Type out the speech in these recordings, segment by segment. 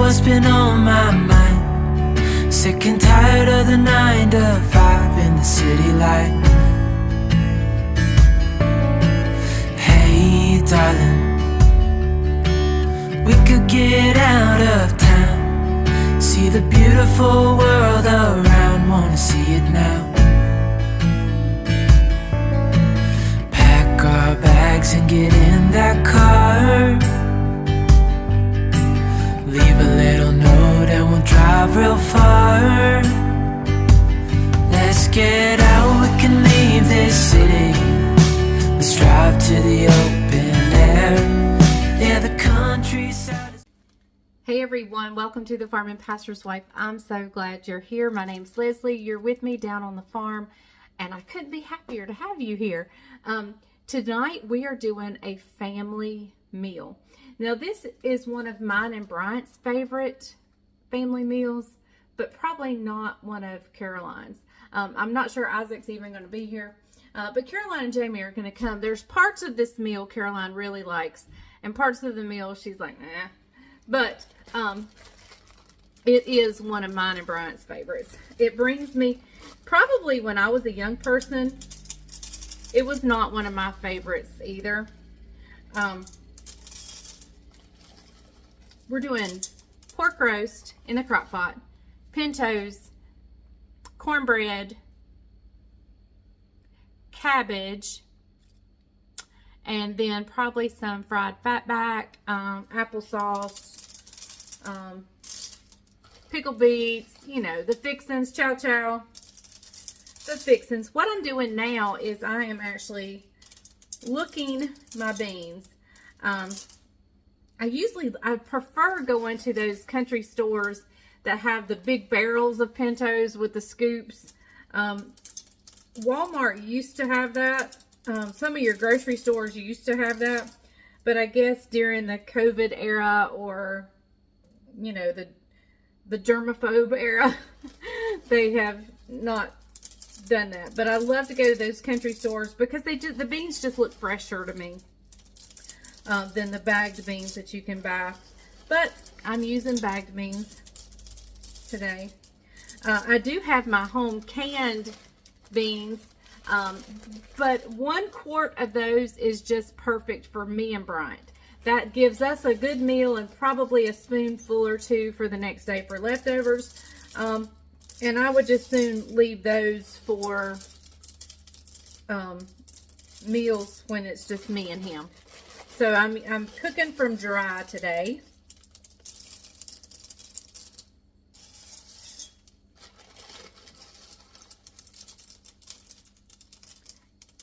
what's been on my mind. Sick and tired of the 9 to 5 in the city life. Hey darling, we could get out of town, see the beautiful world around, wanna see it now. Pack our bags and get in that car, leave a little note and we'll drive real far. Let's get out, we can leave this city. Let's drive to the open air. Yeah, the countryside. Hey everyone, welcome to the Farm and Pastor's Wife. I'm so glad you're here. My name's Leslie. You're with me down on the farm, and I couldn't be happier to have you here. Tonight we are doing a family meal. Now this is one of mine and Bryant's favorite family meals, but probably not one of Caroline's. I'm not sure Isaac's even going to be here, but Caroline and Jamie are going to come. There's parts of this meal Caroline really likes, and parts of the meal she's like, nah. But it is one of mine and Bryant's favorites. It brings me, probably when I was a young person, it was not one of my favorites either. We're doing pork roast in the crock pot, pintos, cornbread, cabbage, and then probably some fried fatback, applesauce, pickled beets, you know, the fixins, chow chow, the fixins. What I'm doing now is I am actually looking my beans. I prefer going to those country stores that have the big barrels of pintos with the scoops. Walmart used to have that. Some of your grocery stores used to have that, but I guess during the COVID era, or you know, the germaphobe era, they have not done that. But I love to go to those country stores because the beans just look fresher to me than the bagged beans that you can buy. But I'm using bagged beans today. I do have my home canned beans. But 1 quart of those is just perfect for me and Bryant. That gives us a good meal and probably a spoonful or two for the next day for leftovers. And I would just soon leave those for meals when it's just me and him. So I'm cooking from dry today.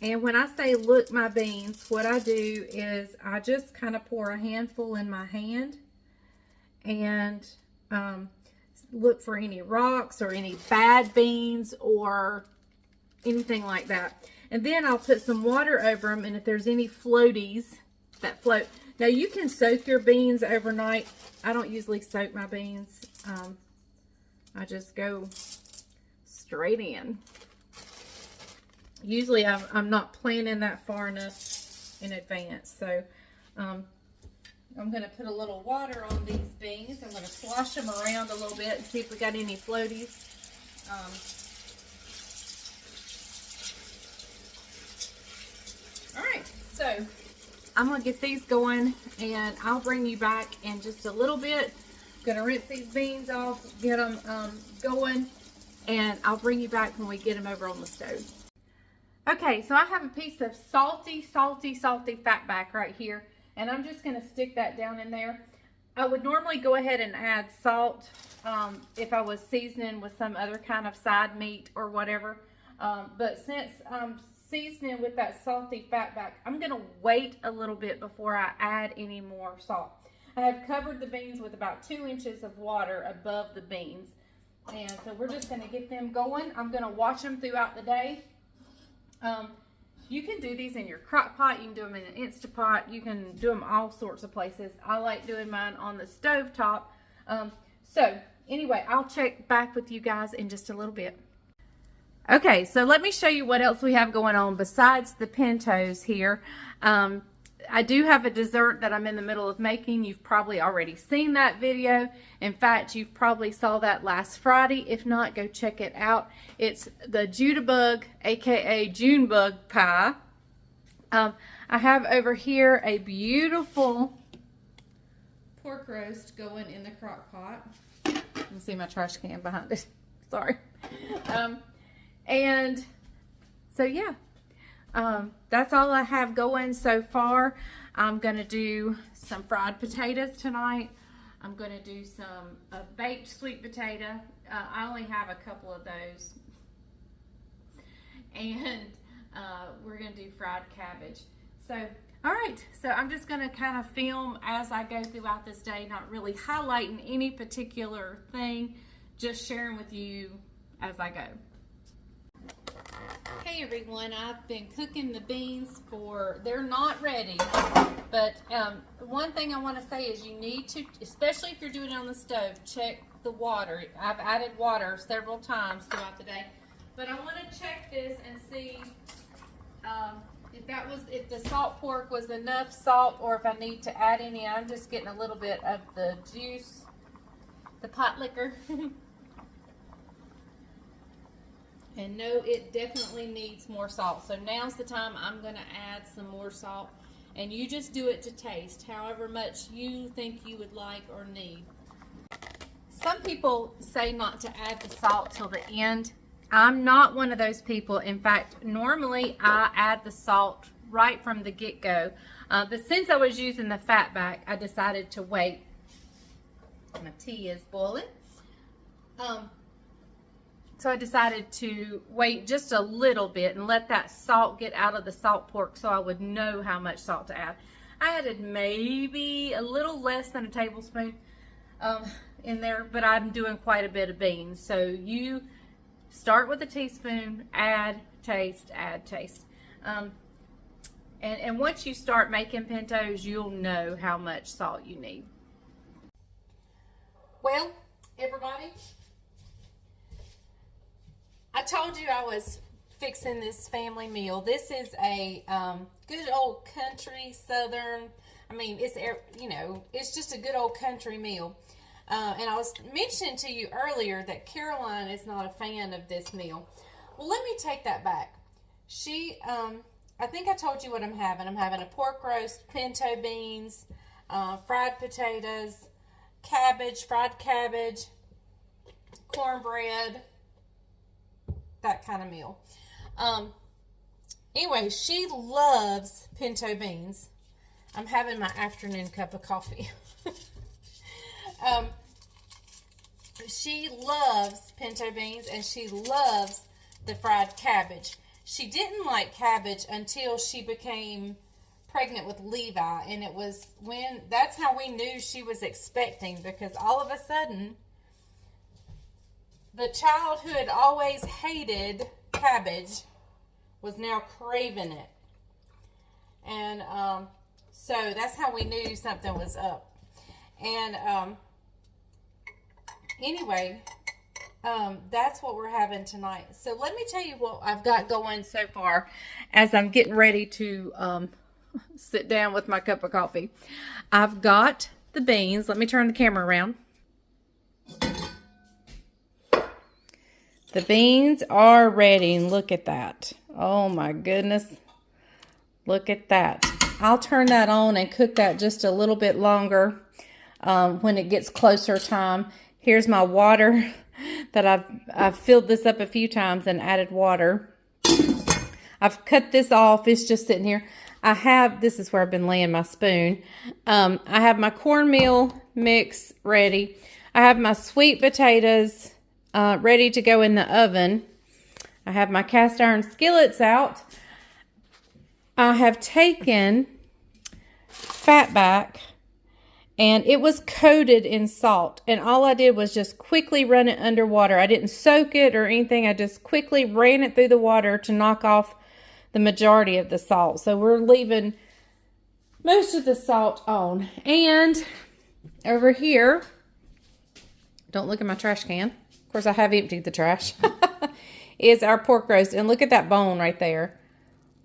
And when I say look my beans, what I do is I just kind of pour a handful in my hand and look for any rocks or any bad beans or anything like that. And then I'll put some water over them, and if there's any floaties that float. Now you can soak your beans overnight. I don't usually soak my beans. I just go straight in. Usually I'm not planning that far enough in advance. So I'm going to put a little water on these beans. I'm going to slosh them around a little bit and see if we got any floaties. Alright, so I'm going to get these going, and I'll bring you back in just a little bit. I'm going to rinse these beans off, get them going, and I'll bring you back when we get them over on the stove. Okay, so I have a piece of salty fatback right here, and I'm just going to stick that down in there. I would normally go ahead and add salt if I was seasoning with some other kind of side meat or whatever. But since I'm seasoning with that salty fatback, I'm going to wait a little bit before I add any more salt. I have covered the beans with about 2 inches of water above the beans. And so we're just going to get them going. I'm going to wash them throughout the day. You can do these in your crock pot. You can do them in an Instapot. You can do them all sorts of places. I like doing mine on the stove top. So anyway, I'll check back with you guys in just a little bit. Okay, so let me show you what else we have going on besides the pintos here. I do have a dessert that I'm in the middle of making. You've probably already seen that video. In fact, you probably saw that last Friday. If not, go check it out. It's the Judabug, aka Junebug pie. I have over here a beautiful pork roast going in the crock pot. You can see my trash can behind it. Sorry. And so yeah, that's all I have going so far. I'm gonna do some fried potatoes tonight. I'm gonna do some baked sweet potato. I only have a couple of those. And we're gonna do fried cabbage. So, all right, so I'm just gonna kind of film as I go throughout this day, not really highlighting any particular thing, just sharing with you as I go. Hey everyone, I've been cooking the beans they're not ready, but one thing I want to say is you need to, especially if you're doing it on the stove, check the water. I've added water several times throughout the day, but I want to check this and see if the salt pork was enough salt or if I need to add any. I'm just getting a little bit of the juice, the pot liquor. And no, it definitely needs more salt. So now's the time I'm going to add some more salt. And you just do it to taste, however much you think you would like or need. Some people say not to add the salt till the end. I'm not one of those people. In fact, normally I add the salt right from the get-go. But since I was using the fat back, I decided to wait. My tea is boiling. So I decided to wait just a little bit and let that salt get out of the salt pork so I would know how much salt to add. I added maybe a little less than a tablespoon in there, but I'm doing quite a bit of beans. So you start with a teaspoon, add, taste, add, taste. And once you start making pintos, you'll know how much salt you need. Well, everybody, I told you I was fixing this family meal. This is a good old country southern, I mean, it's, you know, it's just a good old country meal. And I was mentioning to you earlier that Caroline is not a fan of this meal. Well, let me take that back. I think I told you what I'm having. I'm having a pork roast, pinto beans, fried potatoes, cabbage, fried cabbage, cornbread, that kind of meal. Anyway, she loves pinto beans. I'm having my afternoon cup of coffee. She loves pinto beans and she loves the fried cabbage. She didn't like cabbage until she became pregnant with Levi, and it was that's how we knew she was expecting, because all of a sudden the child who had always hated cabbage was now craving it. And so that's how we knew something was up. And anyway, that's what we're having tonight. So let me tell you what I've got going so far as I'm getting ready to sit down with my cup of coffee. I've got the beans. Let me turn the camera around. The beans are ready, and look at that. Oh my goodness. Look at that. I'll turn that on and cook that just a little bit longer when it gets closer time. Here's my water that I've filled this up a few times and added water. I've cut this off. It's just sitting here. This is where I've been laying my spoon. I have my cornmeal mix ready. I have my sweet potatoes ready to go in the oven. I have my cast iron skillets out. I have taken fat back, and it was coated in salt, and all I did was just quickly run it under water. I didn't soak it or anything. I just quickly ran it through the water to knock off the majority of the salt. So we're leaving most of the salt on. And over here, don't look at my trash can. Of course, I have emptied the trash. Is our pork roast. And look at that bone right there.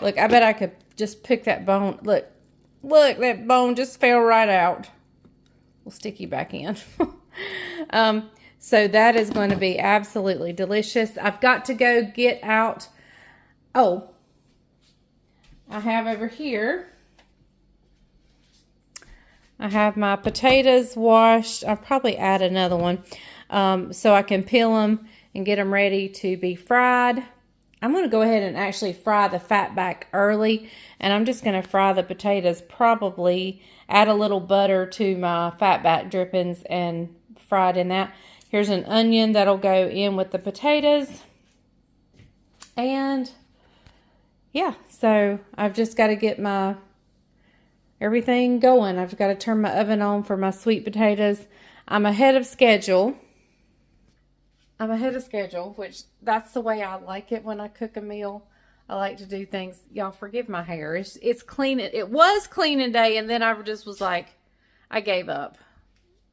Look, I bet I could just pick that bone. Look, Look, that bone just fell right out. We'll stick you back in. So that is going to be absolutely delicious. I've got to go get out. Oh, I have over here. I have my potatoes washed. I'll probably add another one so I can peel them and get them ready to be fried. I'm going to go ahead and actually fry the fat back early, and I'm just going to fry the potatoes, probably add a little butter to my fat back drippings and fry it in that. Here's an onion that'll go in with the potatoes. And yeah, so I've just got to get my everything going. I've got to turn my oven on for my sweet potatoes. I'm ahead of schedule. Which that's the way I like it when I cook a meal. I like to do things. Y'all forgive my hair. It's clean. It was cleaning day, and then I just was like, I gave up.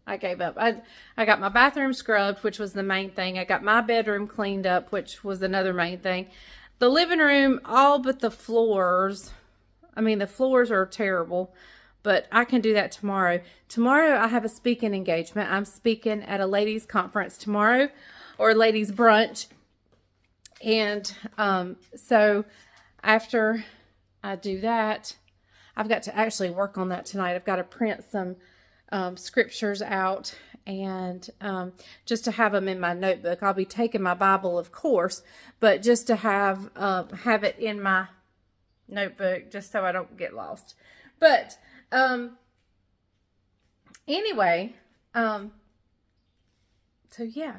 I got my bathroom scrubbed, which was the main thing. I got my bedroom cleaned up, which was another main thing. The living room, all but the floors. I mean, the floors are terrible, but I can do that tomorrow. Tomorrow, I have a speaking engagement. I'm speaking at a ladies' conference tomorrow, or ladies' brunch. And so after I do that, I've got to actually work on that tonight. I've got to print some scriptures out and just to have them in my notebook. I'll be taking my Bible, of course, but just to have it in my notebook just so I don't get lost. But anyway, so yeah,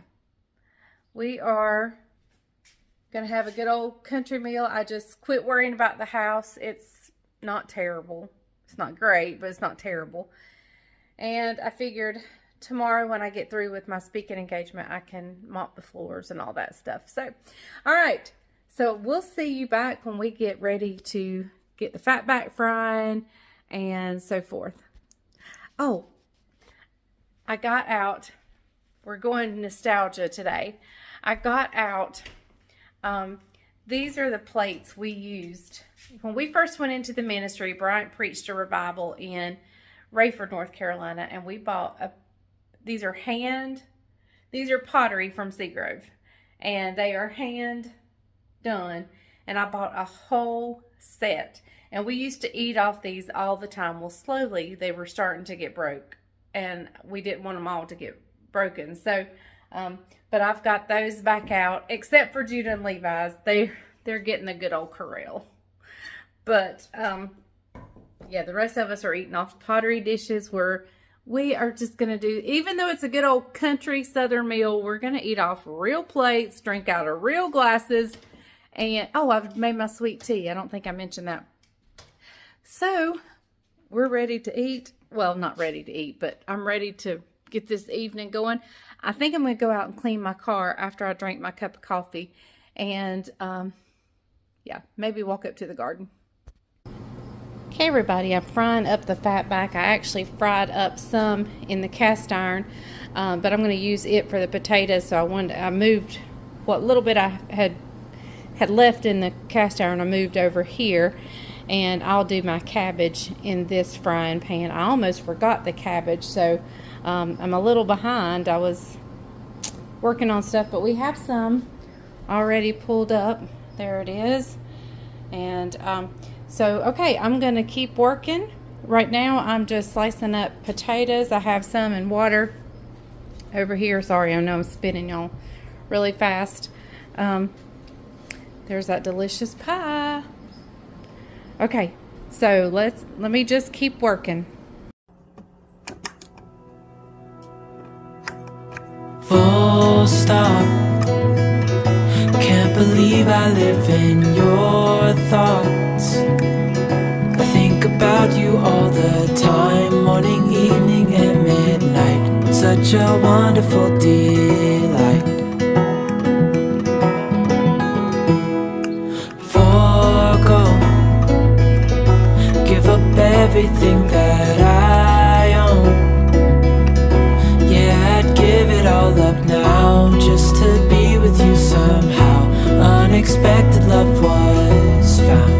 we are gonna have a good old country meal. I just quit worrying about the house. It's not terrible. It's not great, but it's not terrible. And I figured tomorrow when I get through with my speaking engagement, I can mop the floors and all that stuff. So, all right. So we'll see you back when we get ready to get the fat back frying and so forth. Oh, I got out. We're going nostalgia today. I got out. These are the plates we used. When we first went into the ministry, Bryant preached a revival in Rayford, North Carolina, and we bought these are pottery from Seagrove, and they are hand done, and I bought a whole set, and we used to eat off these all the time. Well, slowly they were starting to get broke, and we didn't want them all to get broken. So but I've got those back out, except for Judah and Levi's. They're getting the good old Corel. But yeah, the rest of us are eating off pottery dishes. We are just going to do, even though it's a good old country southern meal, we're going to eat off real plates, drink out of real glasses. And, oh, I've made my sweet tea. I don't think I mentioned that. So, we're ready to eat. Well, not ready to eat, but I'm ready to get this evening going. I think I'm going to go out and clean my car after I drink my cup of coffee. And, yeah, maybe walk up to the garden. Okay, everybody, I'm frying up the fat back. I actually fried up some in the cast iron, but I'm going to use it for the potatoes. So I moved what little bit I had left in the cast iron. I moved over here, and I'll do my cabbage in this frying pan. I almost forgot the cabbage, so I'm a little behind. I was working on stuff, but we have some already pulled up. There it is. And so, okay, I'm going to keep working. Right now, I'm just slicing up potatoes. I have some in water over here. Sorry, I know I'm spinning y'all really fast. There's that delicious pie. Okay, so let me just keep working. Full stop. Can't believe I live in your thoughts. I think about you all the time, morning, evening, and midnight. Such a wonderful delight. Forgo, give up everything that I own. Yeah, I'd give it all up now just to be with you somehow. Unexpected love was found.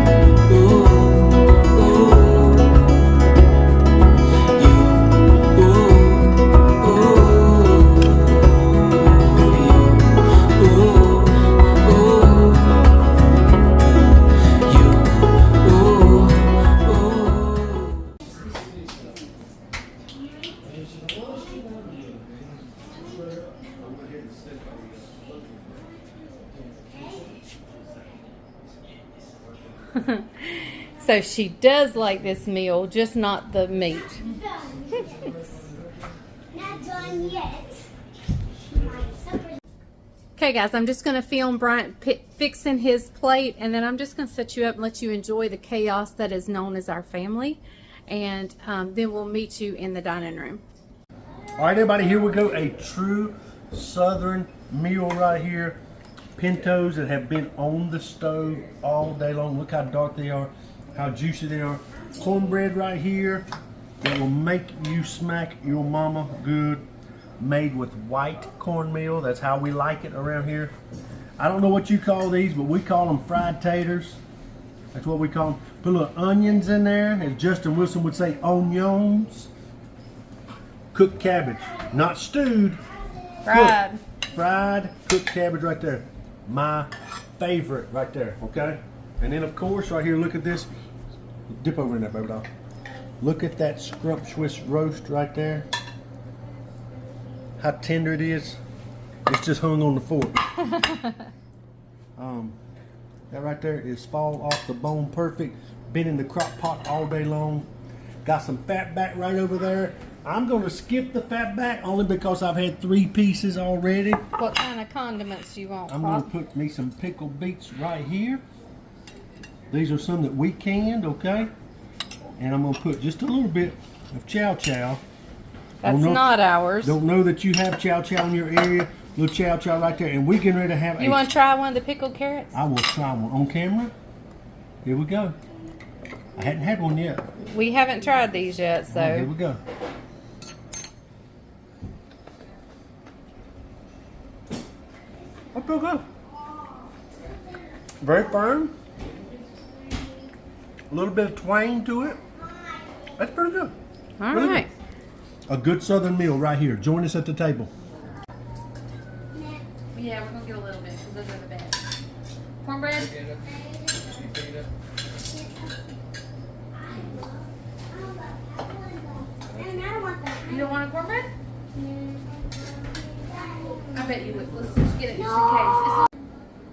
So she does like this meal, just not the meat. Not done yet. Okay guys, I'm just going to film Bryant fixing his plate, and then I'm just going to set you up and let you enjoy the chaos that is known as our family, and then we'll meet you in the dining room. All right, everybody, here we go. A true Southern meal right here. Pintos that have been on the stove all day long. Look how dark they are, how juicy they are. Cornbread right here that will make you smack your mama good. Made with white cornmeal. That's how we like it around here. I don't know what you call these, but we call them fried taters. That's what we call them. Put little onions in there, as Justin Wilson would say, onions. Cooked cabbage, not stewed. Fried. Fried cooked cabbage right there. My favorite right there, okay? And then of course right here, look at this. Dip over in there, baby doll. Look at that scrumptious roast right there. How tender it is. It's just hung on the fork. That right there is fall off the bone perfect. Been in the crock pot all day long. Got some fat back right over there. I'm going to skip the fat back only because I've had 3 pieces already. What kind of condiments do you want, I'm going to put me some pickled beets right here. These are some that we canned, okay? And I'm going to put just a little bit of chow chow. That's not ours. Don't know that you have chow chow in your area. Little chow chow right there. And we're getting ready to have You want to try one of the pickled carrots? I will try one on camera. Here we go. I hadn't had one yet. We haven't tried these yet, so. Here we go. That's pretty good. Very firm. A little bit of twang to it. That's pretty good. All Really right. good. A good Southern meal right here. Join us at the table. Yeah, we're going to get a little bit because those are the best. Cornbread? You don't want a cornbread? I bet you would. Let's just get it just in case.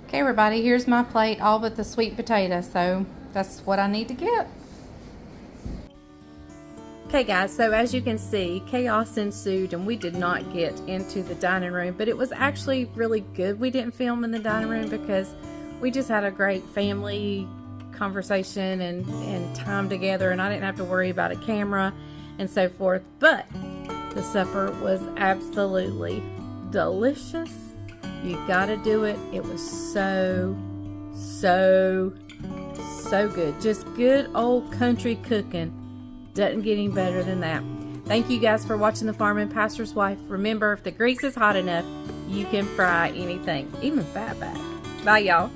Okay, everybody, here's my plate, all but the sweet potato, so that's what I need to get. Okay guys, so as you can see, chaos ensued and we did not get into the dining room, but it was actually really good we didn't film in the dining room because we just had a great family conversation and time together, and I didn't have to worry about a camera and so forth. But the supper was absolutely delicious. You gotta do it. It was so good. Just good old country cooking. Doesn't get any better than that. Thank you guys for watching The Farm and Pastor's Wife. Remember, if the grease is hot enough, you can fry anything, even fatback. Bye, y'all.